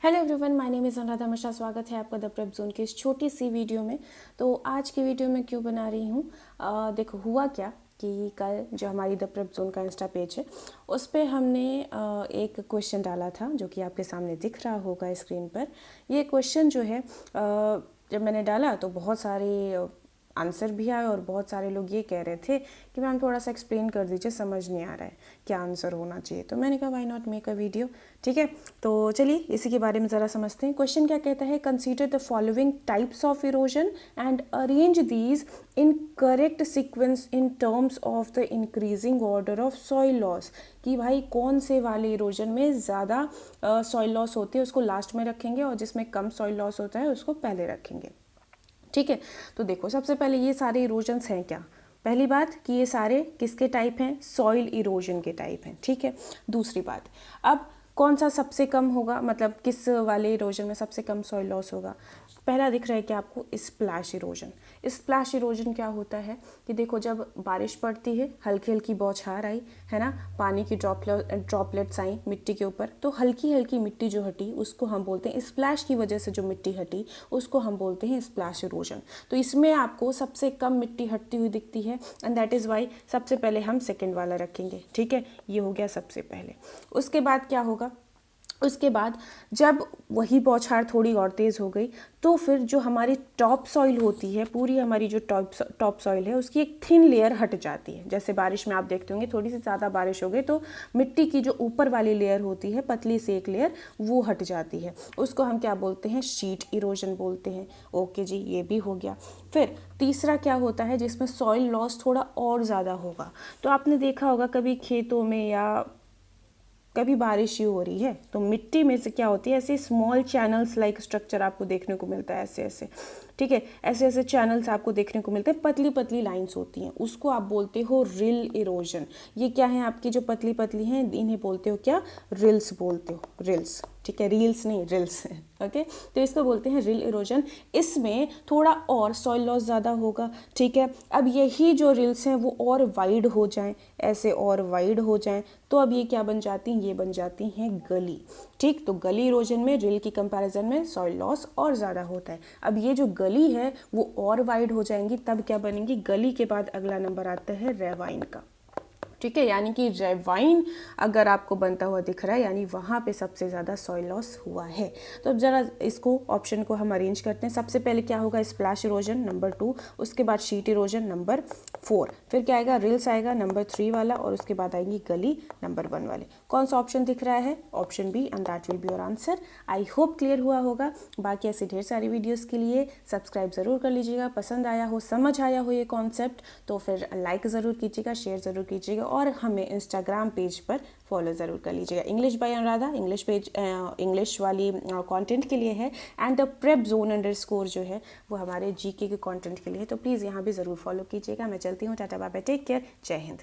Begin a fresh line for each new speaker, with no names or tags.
Hello everyone, my name is Anuradha Mishra. स्वागत है आपका द प्रेप जोन की इस छोटी सी वीडियो में। तो आज की वीडियो में क्यों बना रही हूँ, देखो हुआ क्या कि कल जो हमारी द प्रेप जोन का इंस्टा पेज है उस पर हमने एक क्वेश्चन डाला था जो कि आपके सामने दिख रहा होगा स्क्रीन पर। ये क्वेश्चन जो है जब मैंने डाला तो बहुत सारे आंसर भी आए और बहुत सारे लोग ये कह रहे थे कि मैम थोड़ा सा एक्सप्लेन कर दीजिए, समझ नहीं आ रहा है क्या आंसर होना चाहिए। तो मैंने कहा why not make a video. ठीक है, तो चलिए इसी के बारे में ज़रा समझते हैं। क्वेश्चन क्या कहता है, consider the following types of erosion and arrange these in correct sequence in terms of the increasing order of soil loss. कि भाई कौन से वाले इरोजन में ज़्यादा सॉइल लॉस होती है उसको लास्ट में रखेंगे और जिसमें कम सॉइल लॉस होता है उसको पहले रखेंगे। ठीक है, तो देखो सबसे पहले ये सारे इरोजन्स हैं क्या। पहली बात कि ये सारे किसके टाइप हैं, सॉइल इरोजन के टाइप हैं। ठीक है, दूसरी बात, अब कौन सा सबसे कम होगा, मतलब किस वाले इरोजन में सबसे कम सॉइल लॉस होगा। पहला दिख रहा है कि आपको स्प्लैश इरोजन। स्प्लैश इरोजन क्या होता है कि देखो जब बारिश पड़ती है, हल्की हल्की बौछार आई है ना, पानी की ड्रॉपलेट्स आई मिट्टी के ऊपर, तो हल्की हल्की मिट्टी जो हटी उसको हम बोलते हैं स्प्लैश की वजह से जो मिट्टी हटी उसको हम बोलते हैं स्प्लैश इरोजन। तो इसमें आपको सबसे कम मिट्टी हटती हुई दिखती है एंड दैट इज़ वाई सबसे पहले हम सेकेंड वाला रखेंगे। ठीक है, ये हो गया सबसे पहले। उसके बाद क्या होगा, उसके बाद जब वही बौछार थोड़ी और तेज़ हो गई तो फिर जो हमारी टॉप सॉइल होती है, पूरी हमारी जो टॉप सॉइल है उसकी एक थिन लेयर हट जाती है। जैसे बारिश में आप देखते होंगे थोड़ी सी ज़्यादा बारिश हो गई तो मिट्टी की जो ऊपर वाली लेयर होती है, पतली सी एक लेयर, वो हट जाती है। उसको हम क्या बोलते हैं, शीट इरोजन बोलते हैं। ओके जी, ये भी हो गया। फिर तीसरा क्या होता है जिसमें सॉइल लॉस थोड़ा और ज़्यादा होगा। तो आपने देखा होगा कभी खेतों में या कभी बारिश ही हो रही है तो मिट्टी में से क्या होती है, ऐसे स्मॉल चैनल्स लाइक स्ट्रक्चर आपको देखने को मिलता है, ऐसे ऐसे। ठीक है, ऐसे ऐसे चैनल्स आपको देखने को मिलते हैं, पतली पतली लाइंस होती हैं, उसको आप बोलते हो रिल इरोजन। ये क्या है, आपकी जो पतली पतली हैं इन्हें बोलते हो क्या, रिल्स बोलते हो, रिल्स। ठीक है, रील्स नहीं, रिल्स है। ओके, तो इसको बोलते हैं रिल इरोजन। इसमें थोड़ा और सॉइल लॉस ज़्यादा होगा। ठीक है, अब यही जो रिल्स हैं वो और वाइड हो जाएं, ऐसे और वाइड हो जाएं तो अब ये क्या बन जाती हैं, ये बन जाती हैं गली। ठीक, तो गली इरोजन में रिल की कंपैरिजन में सॉइल लॉस और ज़्यादा होता है। अब ये जो गली है वो और वाइड हो जाएंगी, तब क्या बनेंगी, गली के बाद अगला नंबर आता है रेवाइन का। ठीक है, यानी कि रेवाइन अगर आपको बनता हुआ दिख रहा है यानी वहाँ पे सबसे ज़्यादा सॉइल लॉस हुआ है। तो अब ज़रा इसको ऑप्शन को हम अरेंज करते हैं। सबसे पहले क्या होगा, स्प्लैश इरोजन नंबर 2, उसके बाद शीट इरोजन नंबर 4, फिर क्या आएगा, रिल्स आएगा नंबर 3 वाला, और उसके बाद आएंगी गली नंबर 1 वाले। कौन सा ऑप्शन दिख रहा है, option b, and that will be your answer. I hope clear हुआ होगा। बाकी ऐसी ढेर सारी वीडियोज़ के लिए सब्सक्राइब ज़रूर कर लीजिएगा। पसंद आया हो, समझ आया हो ये कॉन्सेप्ट तो फिर लाइक ज़रूर कीजिएगा, शेयर ज़रूर कीजिएगा और हमें इंस्टाग्राम पेज पर फॉलो ज़रूर कर लीजिएगा। English by Anuradha, English page English वाली कंटेंट के लिए है, and the prep zone underscore जो है वो हमारे जीके के कंटेंट के लिए है। तो प्लीज़ यहाँ भी ज़रूर फॉलो कीजिएगा। मैं चलती हूँ, tata bye bye, take care, जय हिंद।